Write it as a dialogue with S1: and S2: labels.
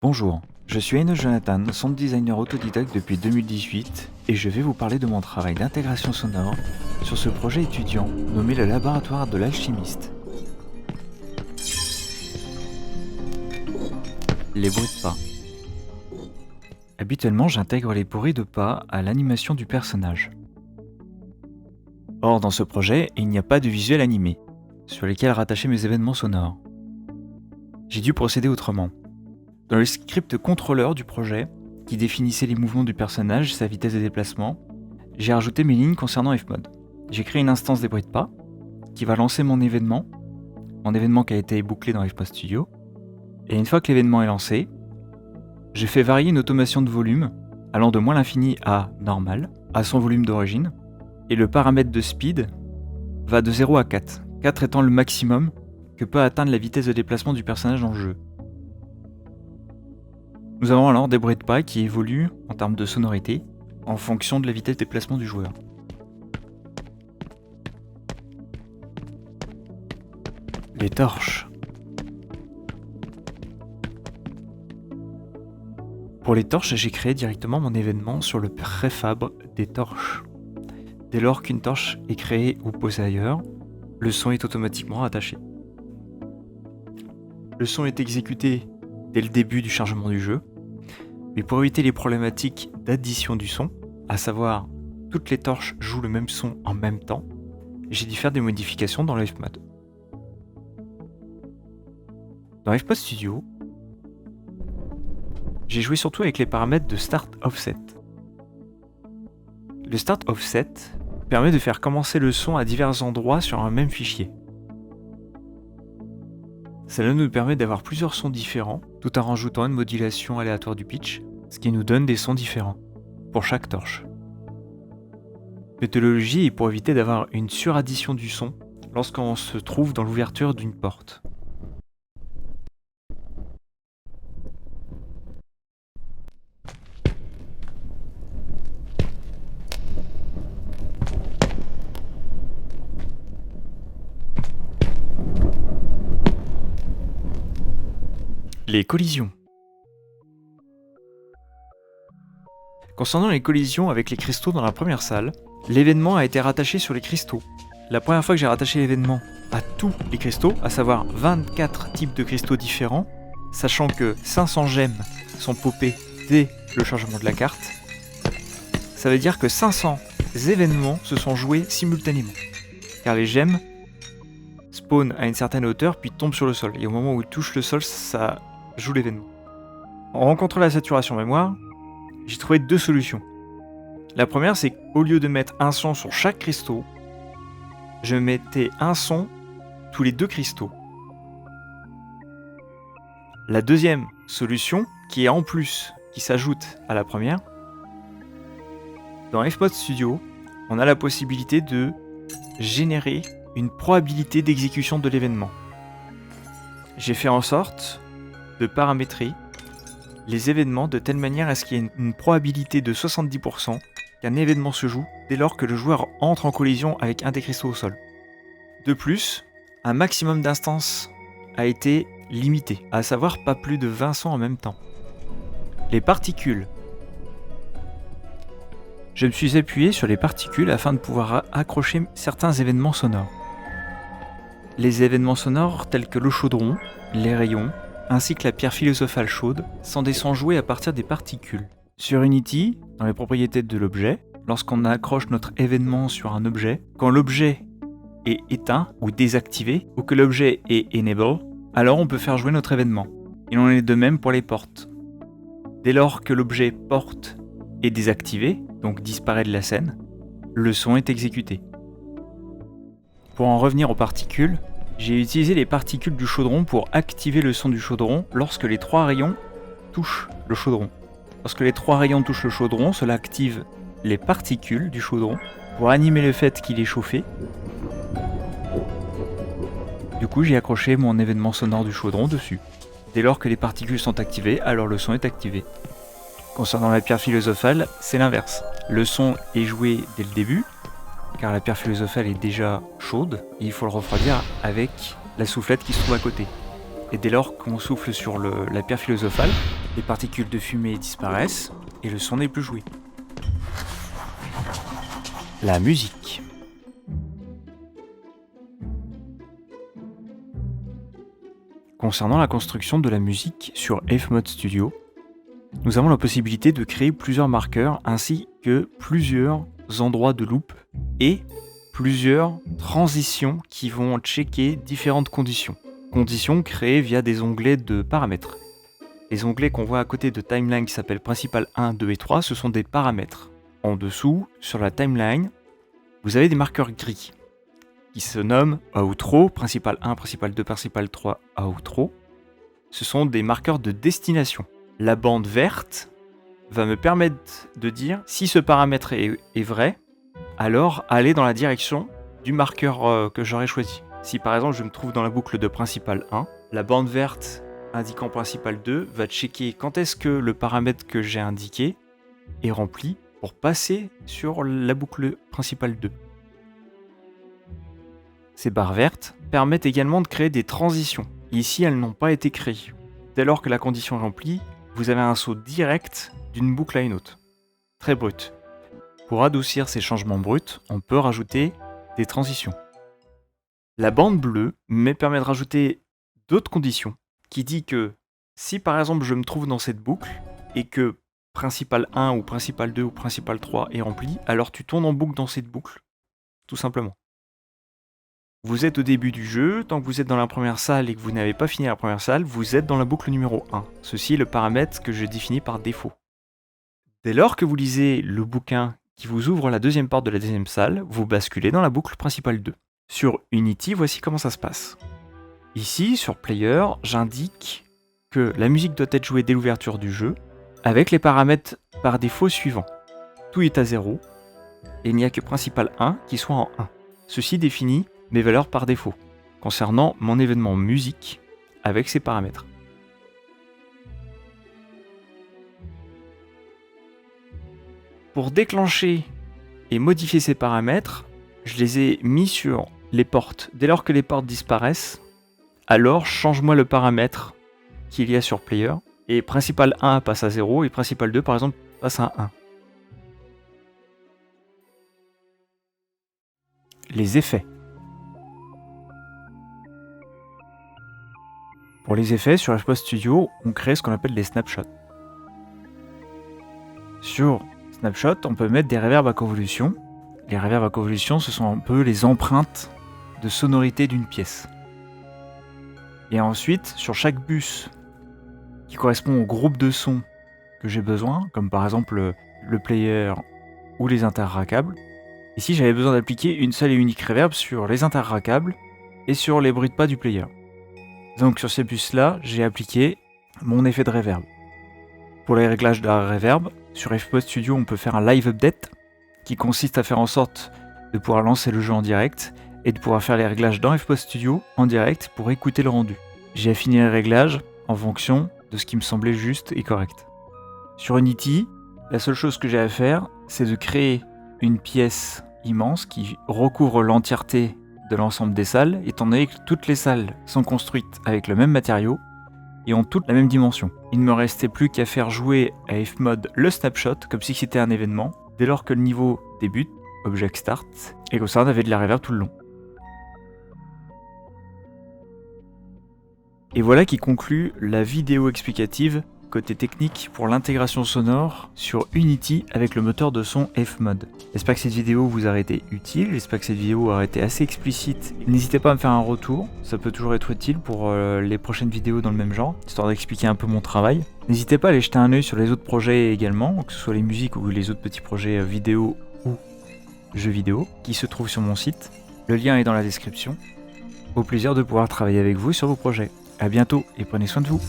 S1: Bonjour, je suis Eino Jonathan, sound designer autodidacte depuis 2018 et je vais vous parler de mon travail d'intégration sonore sur ce projet étudiant nommé le laboratoire de l'alchimiste. Les bruits de pas. Habituellement, j'intègre les bruits de pas à l'animation du personnage. Or, dans ce projet, il n'y a pas de visuel animé sur lesquels rattacher mes événements sonores. J'ai dû procéder autrement. Dans le script contrôleur du projet, qui définissait les mouvements du personnage et sa vitesse de déplacement, j'ai rajouté mes lignes concernant Fmod. J'ai créé une instance des bruits de pas, qui va lancer mon événement qui a été bouclé dans Fmod Studio, et une fois que l'événement est lancé, j'ai fait varier une automation de volume, allant de moins l'infini à normal, à son volume d'origine, et le paramètre de speed va de 0 à 4, 4 étant le maximum que peut atteindre la vitesse de déplacement du personnage dans le jeu. Nous avons alors des bruits de pas qui évoluent en termes de sonorité en fonction de la vitesse de déplacement du joueur. Les torches. Pour les torches, j'ai créé directement mon événement sur le préfab des torches. Dès lors qu'une torche est créée ou posée ailleurs, le son est automatiquement rattaché. Le son est exécuté dès le début du chargement du jeu, mais pour éviter les problématiques d'addition du son, à savoir toutes les torches jouent le même son en même temps, j'ai dû faire des modifications dans le Fmod. Dans Fmod Studio, j'ai joué surtout avec les paramètres de Start Offset. Le Start Offset permet de faire commencer le son à divers endroits sur un même fichier. Cela nous permet d'avoir plusieurs sons différents, tout en rajoutant une modulation aléatoire du pitch, ce qui nous donne des sons différents, pour chaque torche. Cette méthodologie est pour éviter d'avoir une suraddition du son lorsqu'on se trouve dans l'ouverture d'une porte. Les collisions. Concernant les collisions avec les cristaux dans la première salle, l'événement a été rattaché sur les cristaux. La première fois que j'ai rattaché l'événement à tous les cristaux, à savoir 24 types de cristaux différents, sachant que 500 gemmes sont popées dès le chargement de la carte, ça veut dire que 500 événements se sont joués simultanément. Car les gemmes spawnent à une certaine hauteur puis tombent sur le sol. Et au moment où ils touchent le sol, ça joue l'événement. En rencontrant la saturation mémoire, j'ai trouvé deux solutions. La première, c'est qu'au lieu de mettre un son sur chaque cristaux, je mettais un son tous les deux cristaux. La deuxième solution, qui est en plus, qui s'ajoute à la première, dans Fmod Studio, on a la possibilité de générer une probabilité d'exécution de l'événement. J'ai fait en sorte de paramétrer les événements de telle manière à ce qu'il y ait une probabilité de 70% qu'un événement se joue dès lors que le joueur entre en collision avec un des cristaux au sol. De plus, un maximum d'instances a été limité, à savoir pas plus de 20 sons en même temps. Les particules. Je me suis appuyé sur les particules afin de pouvoir accrocher certains événements sonores. Les événements sonores tels que le chaudron, les rayons, ainsi que la pierre philosophale chaude, sont des sons joués à partir des particules. Sur Unity, dans les propriétés de l'objet, lorsqu'on accroche notre événement sur un objet, quand l'objet est éteint ou désactivé, ou que l'objet est enable, alors on peut faire jouer notre événement. Il en est de même pour les portes. Dès lors que l'objet porte est désactivé, donc disparaît de la scène, le son est exécuté. Pour en revenir aux particules, j'ai utilisé les particules du chaudron pour activer le son du chaudron lorsque les 3 rayons touchent le chaudron. Lorsque les 3 rayons touchent le chaudron, cela active les particules du chaudron pour animer le fait qu'il est chauffé. Du coup, j'ai accroché mon événement sonore du chaudron dessus. Dès lors que les particules sont activées, alors le son est activé. Concernant la pierre philosophale, c'est l'inverse. Le son est joué dès le début, car la pierre philosophale est déjà chaude, et il faut le refroidir avec la soufflette qui se trouve à côté. Et dès lors qu'on souffle sur la pierre philosophale, Les particules de fumée disparaissent et le son n'est plus joué. La musique. Concernant la construction de la musique sur FMod Studio, nous avons la possibilité de créer plusieurs marqueurs ainsi que plusieurs endroits de loop et plusieurs transitions qui vont checker différentes conditions. Conditions créées via des onglets de paramètres. Les onglets qu'on voit à côté de timeline qui s'appellent principal 1, 2 et 3, ce sont des paramètres. En dessous, sur la timeline, vous avez des marqueurs gris qui se nomment outro, principal 1, principal 2, principal 3, outro. Ce sont des marqueurs de destination. La bande verte va me permettre de dire si ce paramètre est vrai, alors aller dans la direction du marqueur que j'aurais choisi. Si par exemple je me trouve dans la boucle de principal 1, la bande verte indiquant principal 2 va checker quand est-ce que le paramètre que j'ai indiqué est rempli pour passer sur la boucle principal 2. Ces barres vertes permettent également de créer des transitions. Ici, elles n'ont pas été créées. Dès lors que la condition est remplie, vous avez un saut direct d'une boucle à une autre. Très brut. Pour adoucir ces changements bruts, on peut rajouter des transitions. La bande bleue me permet de rajouter d'autres conditions qui dit que si par exemple je me trouve dans cette boucle et que principal 1 ou principal 2 ou principal 3 est rempli, alors tu tournes en boucle dans cette boucle, tout simplement. Vous êtes au début du jeu, tant que vous êtes dans la première salle et que vous n'avez pas fini la première salle, vous êtes dans la boucle numéro 1. Ceci est le paramètre que je définis par défaut. Dès lors que vous lisez le bouquin qui vous ouvre la deuxième porte de la deuxième salle, vous basculez dans la boucle principale 2. Sur Unity, voici comment ça se passe. Ici, sur Player, j'indique que la musique doit être jouée dès l'ouverture du jeu, avec les paramètres par défaut suivants. Tout est à 0, et il n'y a que principal 1 qui soit en 1. Ceci définit mes valeurs par défaut, concernant mon événement musique avec ses paramètres. Pour déclencher et modifier ces paramètres, je les ai mis sur les portes. Dès lors que les portes disparaissent, alors change-moi le paramètre qu'il y a sur Player, et principal 1 passe à 0, et principal 2 par exemple passe à 1. Les effets. Pour les effets, sur FMod Studio, on crée ce qu'on appelle des snapshots. Sur Snapshot, on peut mettre des reverbs à convolution. Les reverbs à convolution, ce sont un peu les empreintes de sonorité d'une pièce. Et ensuite, sur chaque bus qui correspond au groupe de sons que j'ai besoin, comme par exemple le player ou les interrackables, ici j'avais besoin d'appliquer une seule et unique reverb sur les interrackables et sur les bruits de pas du player. Donc sur ces bus-là, j'ai appliqué mon effet de reverb. Pour les réglages de la reverb, sur FMod Studio, on peut faire un live update qui consiste à faire en sorte de pouvoir lancer le jeu en direct et de pouvoir faire les réglages dans FMod Studio en direct pour écouter le rendu. J'ai affiné les réglages en fonction de ce qui me semblait juste et correct. Sur Unity, la seule chose que j'ai à faire, c'est de créer une pièce immense qui recouvre l'entièreté de l'ensemble des salles, étant donné que toutes les salles sont construites avec le même matériau et ont toutes la même dimension. Il ne me restait plus qu'à faire jouer à FMod le snapshot comme si c'était un événement, dès lors que le niveau débute, Object Start, et comme ça on avait de la reverb tout le long. Et voilà qui conclut la vidéo explicative côté technique pour l'intégration sonore sur Unity avec le moteur de son FMod. J'espère que cette vidéo vous aura été utile, j'espère que cette vidéo aura été assez explicite. N'hésitez pas à me faire un retour, ça peut toujours être utile pour les prochaines vidéos dans le même genre, histoire d'expliquer un peu mon travail. N'hésitez pas à aller jeter un œil sur les autres projets également, que ce soit les musiques ou les autres petits projets vidéo ou jeux vidéo, qui se trouvent sur mon site. Le lien est dans la description. Au plaisir de pouvoir travailler avec vous sur vos projets. A bientôt et prenez soin de vous.